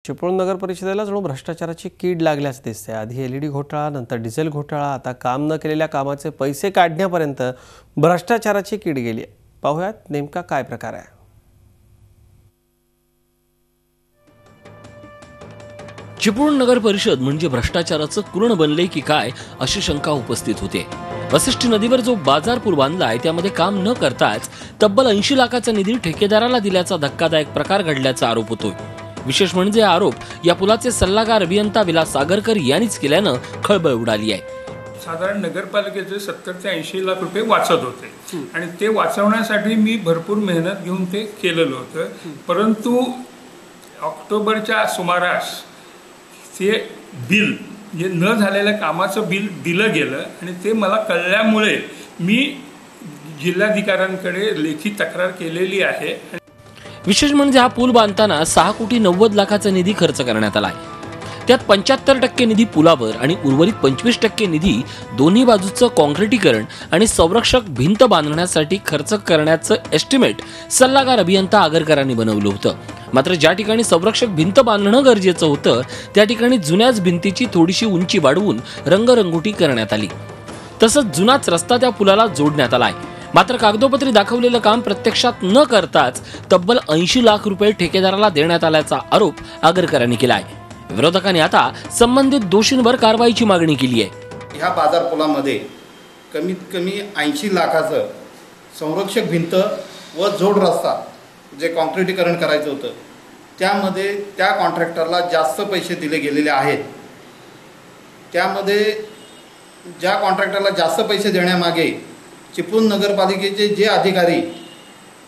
चिपळूण नगर परिषदेला जणू भ्रष्टाचाराची कीड लागल्याच दिसते। आधी एलईडी घोटाळा, नंतर डिझेल घोटाळा, आता काम न केलेल्या कामाचे पैसे काढण्यापर्यंत भ्रष्टाचाराची कीड गेली। पाहूयात नेमका काय प्रकार आहे। चिपळूण नगर परिषद म्हणजे भ्रष्टाचाराचं कुरण बनले की काय अशी शंका उपस्थित होते। वसिष्ठी नदीवर जो बाजारपूल बांधलाय त्यामध्ये काम न करताच तब्बल 80 लाखाचा निधी ठेकेदाराला दिल्याचा धक्कादायक प्रकार घडल्याचा आरोप होतोय। विशेष म्हणजे आरोप या पुलाचे सल्लागार अभियंता विलास सागरकर यांनीच केल्यानं खळबळ उडाली आहे। साधारण नगरपालिकेचे 70 ते 80 लाख रुपये वाचत होते आणि ते वाचवण्यासाठी मी भरपूर मेहनत घेऊन ते केलेलं होतं, परंतु ऑक्टोबरच्या सुमारास ते बिल जे न झालेल्या कामाचं बिल दिलं गेलं आणि ते मला कळल्यामुळे मी जिल्हाधिकाऱ्यांकडे लेखी तक्रार केलेली आहे। विशेष म्हणजे हा पूल बांधताना 6 कोटी 90 लाखाचा निधी खर्च करण्यात आलाय। त्यात 75% निधी पुलावर आणि उर्वरित 25% निधी दोन्ही बाजूचं काँक्रिटीकरण आणि संरक्षक भिंत बांधण्यासाठी खर्च करण्याचं एस्टिमेट सल्लागार अभियंता आगरकरांनी बनवलं होतं। मात्र ज्या ठिकाणी संरक्षक भिंत बांधणं गरजेचं होतं त्या ठिकाणी जुन्याच भिंतीची थोडीशी उंची वाढवून रंगरंगोटी करण्यात आली। तसंच जुनाच रस्ता त्या पुलाला जोडण्यात आलाय। मात्र कागदोपत्री दाखवलेलं काम प्रत्यक्षात न करताच तब्बल 80 लाख रुपये ठेकेदाराला देण्यात आल्याचा आरोप आगरकरांनी केलाय। विरोधकांनी आता संबंधित दोषींवर कारवाईची मागणी केली आहे। ह्या बाजारपुलामध्ये कमीत कमी 80 लाखाचं संरक्षक भिंत व जोड रस्ता जे काँक्रिटीकरण करायचं होतं त्यामध्ये त्या कॉन्ट्रॅक्टरला जास्त पैसे दिले गेलेले आहेत। त्यामध्ये ज्या कॉन्ट्रॅक्टरला जास्त पैसे देण्यामागे चिपळूण नगरपालिकेचे जे अधिकारी,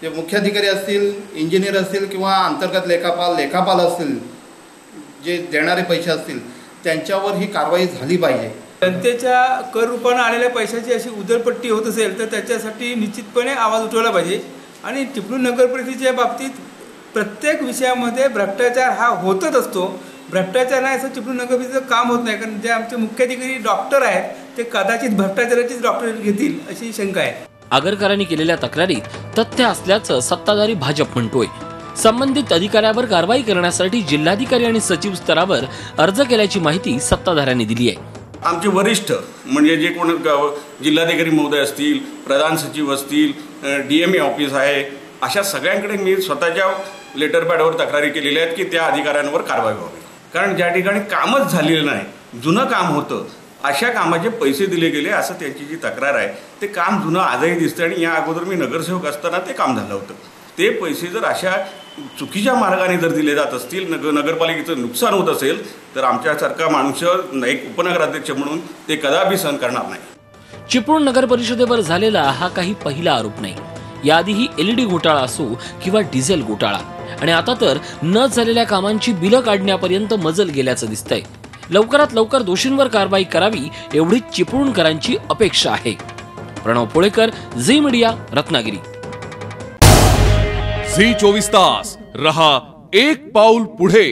जे मुख्याधिकारी असतील, इंजिनियर असतील किंवा अंतर्गत लेखापाल असतील, जे देणारे पैसे असतील त्यांच्यावर ही कारवाई झाली पाहिजे। जनतेच्या कर रूपाने आलेल्या पैशाची अशी उधळपट्टी होत असेल तर त्याच्यासाठी निश्चितपणे आवाज उठवला पाहिजे। आणि चिपळूण नगर परिषदेच्या बाबतीत प्रत्येक विषयामध्ये भ्रष्टाचार हा होतच असतो। भ्रष्टाचार नाही असं चिपळूण नगर परिषदेचं काम होत नाही, कारण जे आमचे मुख्याधिकारी डॉक्टर आहेत ते कदाचित भ्रष्टाचाराचीच डॉक्टरेट घेतील अशी शंका आहे। आगरकरांनी केलेल्या तक्रारीत तथ्य असल्याचं सत्ताधारी भाजप म्हणतोय। संबंधित अधिकाऱ्यावर कारवाई करण्यासाठी जिल्हाधिकारी आणि सचिव स्तरावर अर्ज केल्याची माहिती सत्ताधाऱ्यांनी दिली आहे। आमचे वरिष्ठ म्हणजे जे कोण जिल्हाधिकारी महोदय असतील, प्रधान सचिव असतील, DMA ऑफिस आहे, अशा सगळ्यांकडे मी स्वतःच्या लेटर पॅडवर तक्रारी केलेल्या आहेत की त्या अधिकाऱ्यांवर कारवाई व्हावी। कारण ज्या ठिकाणी कामच झालेलं नाही, जुनं काम होतं, अशा कामाचे पैसे दिले गेले असं त्यांची जी तक्रार आहे, ते काम जुनं आजही दिसतं आणि या अगोदर मी नगरसेवक असताना ते काम झालं होतं। ते पैसे जर अशा चुकीच्या मार्गाने जर दिले जात असतील, नगरपालिकेचं नुकसान होत असेल तर आमच्यासारखा माणूस एक उपनगराध्यक्ष म्हणून ते कदापि सहन करणार नाही। चिपळूण नगर परिषदेवर झालेला हा काही पहिला आरोप नाही। याआधीही एलईडी घोटाळा असो किंवा डिझेल घोटाळा आणि आता तर न झालेल्या कामांची बिलं काढण्यापर्यंत मजल गेल्याचं दिसतंय। लवकरात लवकर दोषींवर कारवाई करावी एवढीच चिपळूणकरांची अपेक्षा आहे। Pranav Polekar, Zee Media, Ratnagiri. Zee 24 तास रहा एक पाऊल पुढे।